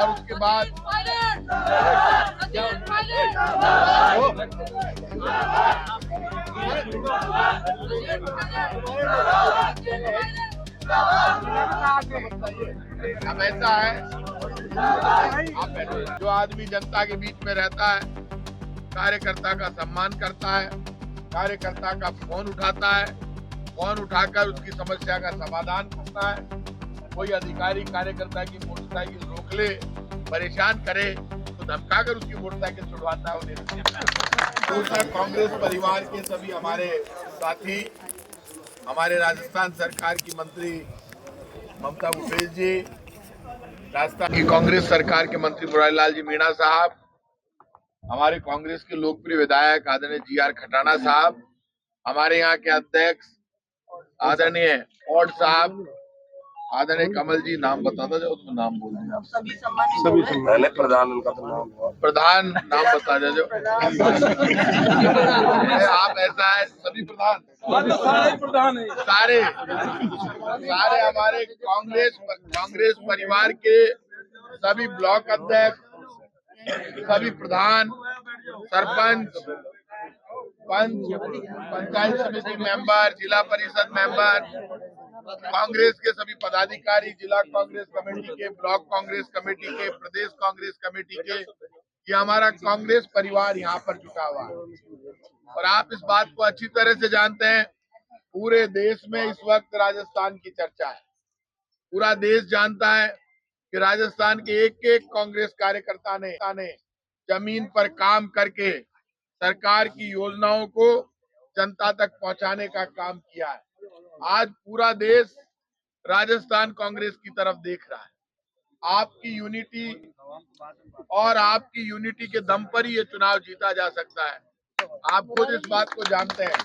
और उसके बाद अब ऐसा है, जो आदमी जनता के बीच में रहता है, कार्यकर्ता का सम्मान करता है, कार्यकर्ता का फोन उठाता है, फोन उठाकर उसकी समस्या का समाधान करता है। कोई अधिकारी कार्यकर्ता की मोटरसाइकिल रोक ले, परेशान करे तो धमकाकर उसकी मोटरसाइकिल छुड़वाता है उन्हें। दूसरा, कांग्रेस परिवार के सभी हमारे साथी, हमारे राजस्थान सरकार की मंत्री ममता भूपेश जी, राजस्थान की कांग्रेस सरकार के मंत्री मुरारी लाल जी मीणा साहब, हमारे कांग्रेस के लोकप्रिय विधायक आदरणीय जी.आर. खटाना साहब, हमारे यहाँ के अध्यक्ष आदरणीय और साहब, आदरणीय कमल जी, नाम बता दो, उसमें नाम बोल दें आप। सभी पहले प्रधान, उनका तो नाम प्रधान नाम बता दो। आप ऐसा है, सभी प्रधान सारे हमारे कांग्रेस परिवार के सभी ब्लॉक अध्यक्ष, सभी प्रधान, सरपंच, पंचायत समिति मेंबर, जिला परिषद मेंबर, कांग्रेस के सभी पदाधिकारी, जिला कांग्रेस कमेटी के, ब्लॉक कांग्रेस कमेटी के, प्रदेश कांग्रेस कमेटी के, ये हमारा कांग्रेस परिवार यहाँ पर जुटा हुआ है। और आप इस बात को अच्छी तरह से जानते हैं, पूरे देश में इस वक्त राजस्थान की चर्चा है। पूरा देश जानता है कि राजस्थान के एक एक कांग्रेस कार्यकर्ता ने जमीन पर काम करके सरकार की योजनाओं को जनता तक पहुंचाने का काम किया है। आज पूरा देश राजस्थान कांग्रेस की तरफ देख रहा है। आपकी यूनिटी और आपकी यूनिटी के दम पर ही ये चुनाव जीता जा सकता है। आप खुद इस बात को जानते हैं,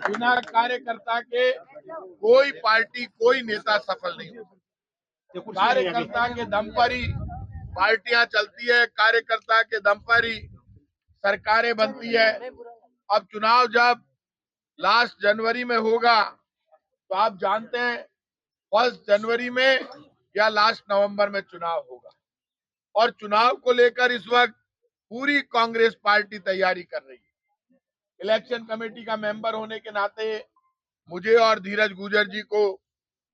बिना कार्यकर्ता के कोई पार्टी, कोई नेता सफल नहीं होता। कार्यकर्ता के दम पर ही पार्टियां चलती है, कार्यकर्ता के दम पर ही सरकारें बनती है। अब चुनाव जब लास्ट जनवरी में होगा तो आप जानते हैं 1 जनवरी में या लास्ट नवंबर में चुनाव होगा। और चुनाव को लेकर इस वक्त पूरी कांग्रेस पार्टी तैयारी कर रही है। इलेक्शन कमेटी का मेंबर होने के नाते मुझे और धीरज गुर्जर जी को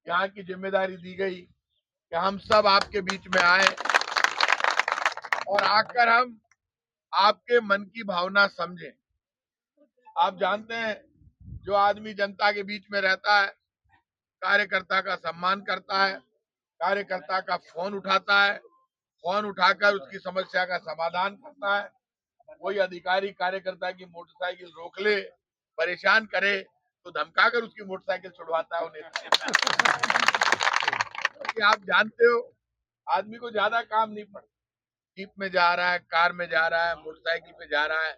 यहाँ की जिम्मेदारी दी गई कि हम सब आपके बीच में आए और आकर हम आपके मन की भावना समझें। आप जानते हैं, जो आदमी जनता के बीच में रहता है, कार्यकर्ता का सम्मान करता है, कार्यकर्ता का फोन उठाता है, फोन उठाकर उसकी समस्या का समाधान करता है। कोई अधिकारी कार्यकर्ता की मोटरसाइकिल रोक ले, परेशान करे तो धमकाकर उसकी मोटरसाइकिल छुड़वाता है उन्हें। कि आप जानते हो, आदमी को ज्यादा काम नहीं पड़ता, जीप में जा रहा है, कार में जा रहा है, मोटरसाइकिल पे जा रहा है,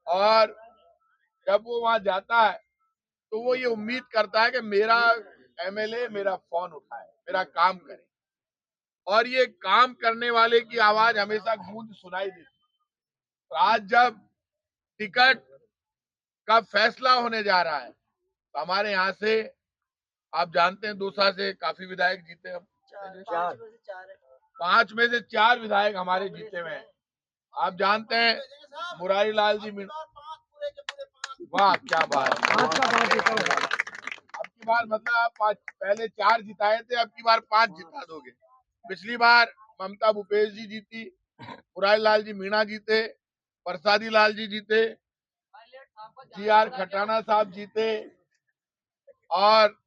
और जब वो वहां जाता है तो वो ये उम्मीद करता है कि मेरा एमएलए मेरा फोन उठाए, मेरा काम करे। और ये काम करने वाले की आवाज हमेशा गूंज सुनाई देती है। तो आज जब टिकट का फैसला होने जा रहा है तो हमारे यहाँ से, आप जानते हैं, दौसा से काफी विधायक जीते हैं, 5 में से 4 विधायक हमारे जीते हुए हैं। आप जानते हैं मुरारी लाल जी मीणा, वाह क्या बात है। अब की बार मतलब आप पहले 4 जिताए थे, अब की बार 5 जिता दोगे। पिछली बार ममता भूपेश जी जीती, मुरारी लाल जी मीणा जीते, प्रसादी लाल जी जीते, जी.आर. खटाना साहब जीते, और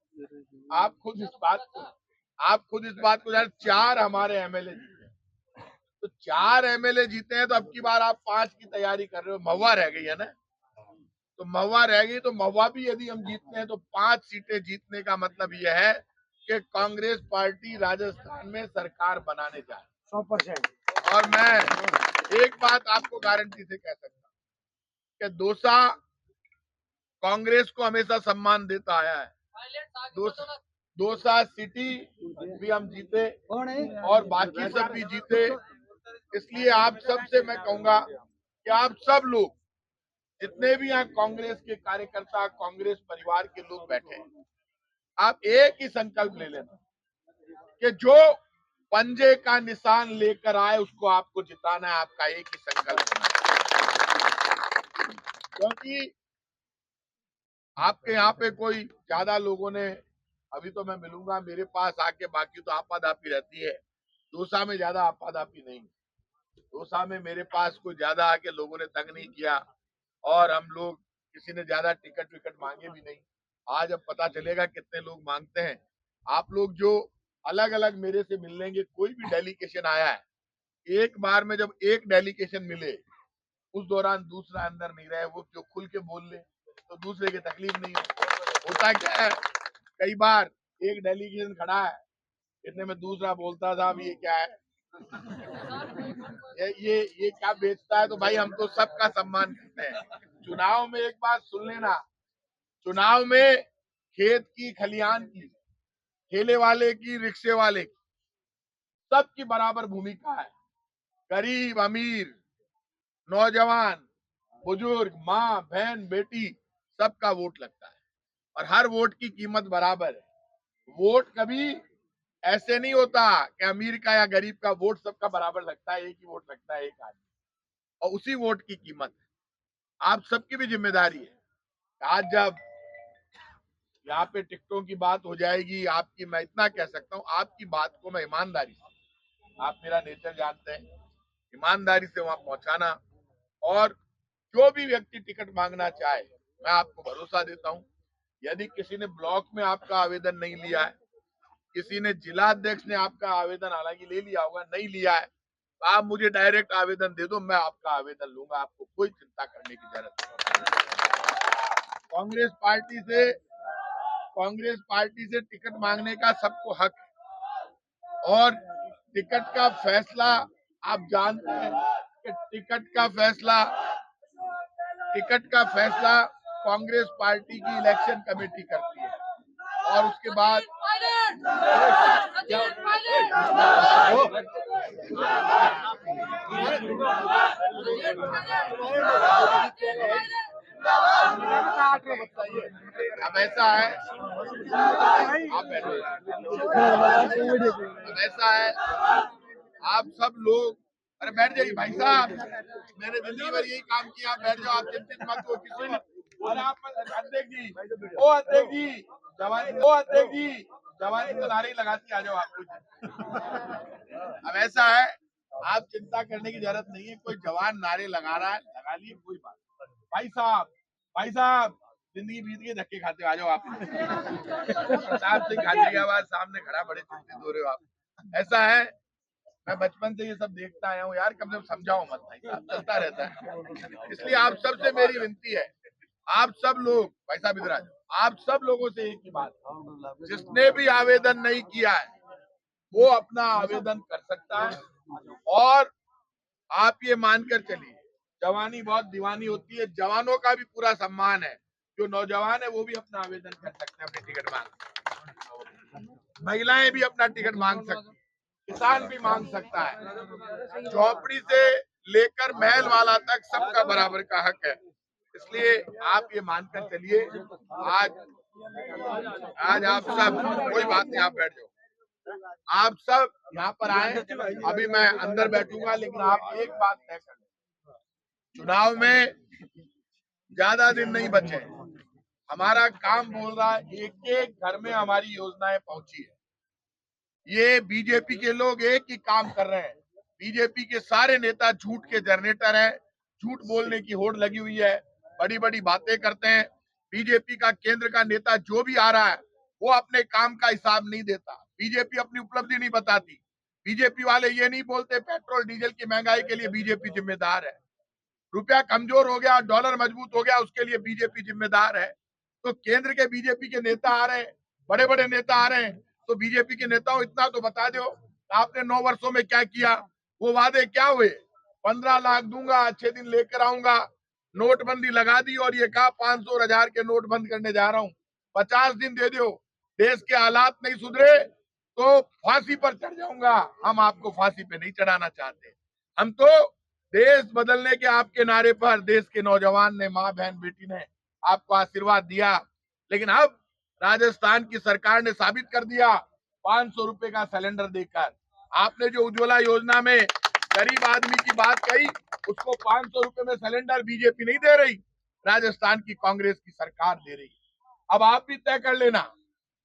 आप खुद इस बात को जान, 4 हमारे एमएलए जीते। तो 4 एमएलए जीते हैं, तो अब की बार आप 5 की तैयारी कर रहे हो। महुआ रह गई है ना, तो महुआ रह गई, तो महुआ भी यदि हम जीतते हैं तो 5 सीटें जीतने का मतलब यह है कि कांग्रेस पार्टी राजस्थान में सरकार बनाने जा रही है 100%। और मैं एक बात आपको गारंटी से कह सकता हूँ कि दौसा कांग्रेस को हमेशा सम्मान देता आया है। दौसा सिटी भी हम जीते और बाकी सब भी जीते। इसलिए आप सबसे मैं कहूंगा कि आप सब लोग, जितने भी यहाँ कांग्रेस के कार्यकर्ता, कांग्रेस परिवार के लोग बैठे हैं, आप एक ही संकल्प ले लेना कि जो पंजे का निशान लेकर आए, उसको आपको जिताना है। आपका एक ही संकल्प होना है, क्योंकि आपके यहाँ पे कोई ज्यादा लोगों ने, अभी तो मैं मिलूंगा मेरे पास आके, बाकी तो आपाधापी रहती है। दौसा में ज्यादा आपाधापी नहीं। दौसा में मेरे पास कोई ज्यादा आके लोगों ने तंग नहीं किया, और हम लोग किसी ने ज्यादा टिकट विकट मांगे भी नहीं। आज अब पता चलेगा कितने लोग मांगते हैं। आप लोग जो अलग अलग मेरे से मिल लेंगे, कोई भी डेलीगेशन आया है, एक बार में जब एक डेलीगेशन मिले, उस दौरान दूसरा अंदर नहीं रहे, वो जो खुल के बोल ले तो दूसरे की तकलीफ नहीं होता क्या है। कई बार एक डेलीगेशन खड़ा है, इतने में दूसरा बोलता था ये क्या है, ये क्या बेचता है। तो भाई हम तो सबका सम्मान करते हैं। चुनाव में एक बात सुन लेना, चुनाव में खेत की, खलिहान की, ठेले वाले की, रिक्शे वाले की, सबकी बराबर भूमिका है। गरीब, अमीर, नौजवान, बुजुर्ग, माँ, बहन, बेटी, सबका वोट लगता है, और हर वोट की कीमत बराबर है। वोट कभी ऐसे नहीं होता कि अमीर का या गरीब का वोट सबका बराबर लगता है, एक ही वोट लगता है एक आदमी, और उसी वोट की कीमत है। आप सबकी भी जिम्मेदारी है। आज जब यहाँ पे टिकटों की बात हो जाएगी, आपकी, मैं इतना कह सकता हूँ, आपकी बात को मैं ईमानदारी से, आप मेरा नेचर जानते हैं, ईमानदारी से वहां पहुंचाना। और जो भी व्यक्ति टिकट मांगना चाहे, मैं आपको भरोसा देता हूँ, यदि किसी ने ब्लॉक में आपका आवेदन नहीं लिया है, किसी ने जिला अध्यक्ष ने आपका आवेदन हालांकि ले लिया होगा, नहीं लिया है, तो आप मुझे डायरेक्ट आवेदन दे दो, मैं आपका आवेदन लूंगा। आपको कोई चिंता करने की जरूरत नहीं। कांग्रेस पार्टी से टिकट मांगने का सबको हक है, और टिकट का फैसला आप जानते हैं कि टिकट का फैसला कांग्रेस पार्टी की इलेक्शन कमेटी करती है, और उसके बाद अब ऐसा है, आप बैठो। अब ऐसा है, आप सब लोग, अरे बैठ जाइए भाई साहब, मैंने जिंदगी भर यही काम किया, आप बैठ जाओ, आप चिंतित मत हो किसी ने। अरे आप अध्यक्ष जी, ओ अध्यक्ष जी, जवानी तो नारे ही लगाती, आ जाओ आप कुछ। अब ऐसा है, आप चिंता करने की जरूरत नहीं है। कोई जवान नारे लगा रहा है, लगा लिए, कोई बात। भाई साहब जिंदगी बीत गई, धक्के खाते, आ जाओ आप। प्रताप सिंह गाजियाबाद सामने खड़ा, बड़े चिंतित हो रहे हो आप। ऐसा है, मैं बचपन से ये सब देखता आया हूँ यार, कम से कम समझाओ मत भाई साहब, चलता रहता है। इसलिए आप सबसे मेरी विनती है, आप सब लोग, भाई साहब इधर आ जाओ, आप सब लोगों से एक ही बात, जिसने भी आवेदन नहीं किया है वो अपना आवेदन कर सकता है। और आप ये मानकर चलिए, जवानी बहुत दीवानी होती है, जवानों का भी पूरा सम्मान है। जो नौजवान है वो भी अपना आवेदन कर सकते हैं, अपनी टिकट मांग, महिलाएं भी अपना टिकट मांग सकती है, किसान भी मांग सकता है, झोपड़ी से लेकर महल वाला तक सबका बराबर का हक है। इसलिए आप ये मानकर चलिए, आज आप सब, कोई बात नहीं, आप बैठ जाओ, आप सब यहाँ पर आए। अभी मैं अंदर बैठूंगा, लेकिन आप एक बात तय कर लें, चुनाव में ज्यादा दिन नहीं बचे। हमारा काम बोल रहा है, एक एक घर में हमारी योजनाएं पहुंची है। ये बीजेपी के लोग एक ही काम कर रहे हैं, बीजेपी के सारे नेता झूठ के जनरेटर हैं, झूठ बोलने की होड़ लगी हुई है, बड़ी बड़ी बातें करते हैं। बीजेपी का केंद्र का नेता जो भी आ रहा है, वो अपने काम का हिसाब नहीं देता, बीजेपी अपनी उपलब्धि नहीं बताती। बीजेपी वाले ये नहीं बोलते पेट्रोल डीजल की महंगाई के लिए बीजेपी जिम्मेदार है, रुपया कमजोर हो गया, डॉलर मजबूत हो गया, उसके लिए बीजेपी जिम्मेदार है। तो केंद्र के बीजेपी के नेता आ रहे हैं, बड़े बड़े नेता आ रहे हैं, तो बीजेपी के नेताओं इतना तो बता दो, आपने 9 वर्षों में क्या किया, वो वादे क्या हुए। 15 लाख दूंगा, अच्छे दिन लेकर आऊंगा, नोटबंदी लगा दी, और ये कहा 500 और 1000 के नोट बंद करने जा रहा हूं। 50 दिन दे दो, देश के हालात नहीं सुधरे तो फांसी पर चढ़ जाऊंगा। हम आपको फांसी पे नहीं चढ़ाना चाहते, हम तो देश बदलने के आपके नारे पर देश के नौजवान ने, माँ बहन बेटी ने आपको आशीर्वाद दिया। लेकिन अब राजस्थान की सरकार ने साबित कर दिया, 500 रुपए का सिलेंडर देकर आपने जो उज्ज्वला योजना में गरीब आदमी की बात कही, उसको 500 रुपए में सिलेंडर बीजेपी नहीं दे रही, राजस्थान की कांग्रेस की सरकार दे रही। अब आप भी तय कर लेना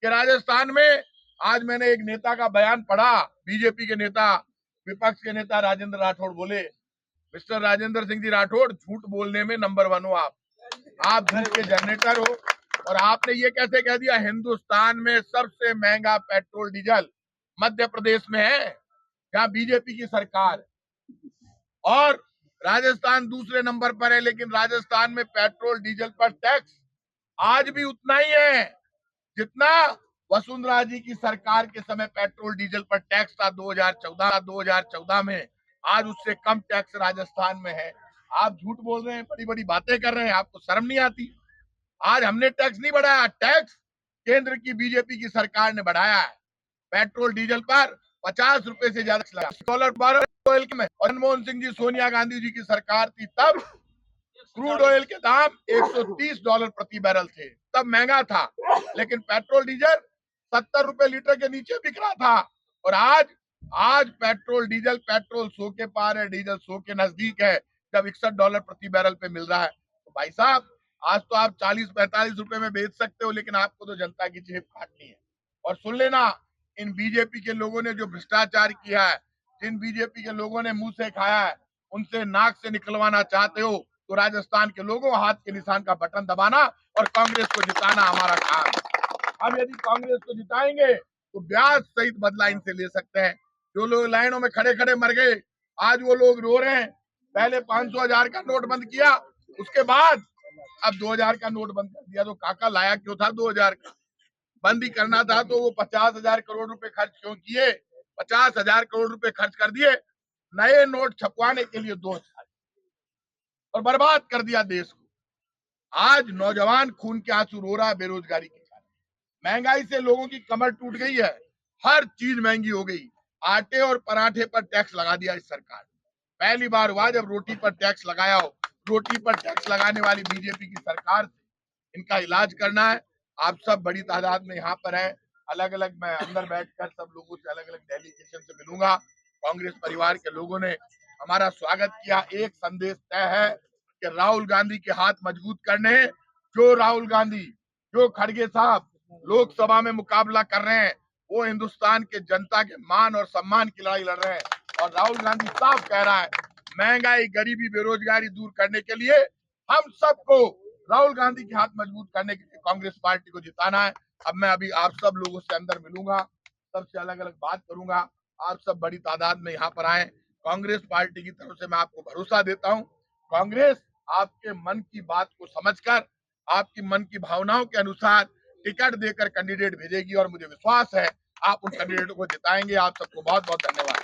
कि राजस्थान में, आज मैंने एक नेता का बयान पढ़ा, बीजेपी के नेता, विपक्ष के नेता राजेंद्र राठौड़ बोले, मिस्टर राजेंद्र सिंह जी राठौड़, झूठ बोलने में नंबर 1 हो आप झूठ के जनरेटर हो। और आपने ये कैसे कह दिया हिंदुस्तान में सबसे महंगा पेट्रोल डीजल मध्य प्रदेश में है, जहां बीजेपी की सरकार, और राजस्थान दूसरे नंबर पर है, लेकिन राजस्थान में पेट्रोल डीजल पर टैक्स आज भी उतना ही है जितना वसुंधरा जी की सरकार के समय पेट्रोल डीजल पर टैक्स था 2014 में। आज उससे कम टैक्स राजस्थान में है। आप झूठ बोल रहे हैं, बड़ी बड़ी बातें कर रहे हैं, आपको शर्म नहीं आती? आज हमने टैक्स नहीं बढ़ाया, टैक्स केंद्र की बीजेपी की सरकार ने बढ़ाया है। पेट्रोल डीजल पर 50 रुपए से ज्यादा लगा ऑयल में, और मनमोहन सिंह जी, सोनिया गांधी जी की सरकार थी, तब क्रूड ऑयल के दाम $130 प्रति बैरल थे, तब महंगा था, लेकिन पेट्रोल डीजल 70 रुपए लीटर के नीचे बिक रहा था। और आज पेट्रोल 100 के पार है, डीजल 100 के नजदीक है, जब $61 प्रति बैरल पे मिल रहा है। तो भाई साहब, आज तो आप 40-45 रुपए में बेच सकते हो, लेकिन आपको तो जनता की जेब काटनी है। और सुन लेना, इन बीजेपी के लोगों ने जो भ्रष्टाचार किया है, जिन बीजेपी के लोगों ने मुंह से खाया है, उनसे नाक से निकलवाना चाहते हो तो राजस्थान के लोगों, हाथ के निशान का बटन दबाना और कांग्रेस को जिताना हमारा काम है। हम यदि कांग्रेस को जिताएंगे तो ब्याज सहित बदला इनसे ले सकते हैं। जो लोग लाइनों में खड़े खड़े मर गए, आज वो लोग रो रहे हैं। पहले 500,000 का नोट बंद किया, उसके बाद अब 2,000 का नोट बंद कर दिया। तो काका लाया क्यों था 2,000 का? बंद ही करना था तो वो 50,000 करोड़ रुपए खर्च क्यों किए? 50,000 करोड़ रुपए खर्च कर दिए नए नोट छपवाने के लिए 2,000, और बर्बाद कर दिया देश को। आज नौजवान खून के आंसू रो रहा है बेरोजगारी के कारण, महंगाई से लोगों की कमर टूट गई है, हर चीज महंगी हो गई। आटे और पराठे पर टैक्स लगा दिया इस सरकार। पहली बार हुआ जब रोटी पर टैक्स लगाया हो। रोटी पर टैक्स लगाने वाली बीजेपी की सरकार से इनका इलाज करना है। आप सब बड़ी तादाद में यहाँ पर है, अलग अलग, मैं अंदर बैठकर सब लोगों से अलग अलग डेलीगेशन से मिलूंगा। कांग्रेस परिवार के लोगों ने हमारा स्वागत किया। एक संदेश तय है कि राहुल गांधी के हाथ मजबूत करने हैं। जो राहुल गांधी, जो खड़गे साहब लोकसभा में मुकाबला कर रहे हैं, वो हिंदुस्तान के जनता के मान और सम्मान की लड़ाई लड़ रहे हैं। और राहुल गांधी साफ कह रहा है, महंगाई, गरीबी, बेरोजगारी दूर करने के लिए हम सबको राहुल गांधी के हाथ मजबूत करने के लिए कांग्रेस पार्टी को जिताना है। अब मैं अभी आप सब लोगों से अंदर मिलूंगा, सबसे अलग अलग बात करूंगा। आप सब बड़ी तादाद में यहाँ पर आए। कांग्रेस पार्टी की तरफ से मैं आपको भरोसा देता हूँ, कांग्रेस आपके मन की बात को समझकर, आपकी मन की भावनाओं के अनुसार टिकट देकर कैंडिडेट भेजेगी, और मुझे विश्वास है आप उन कैंडिडेटों को जिताएंगे। आप सबको बहुत बहुत धन्यवाद।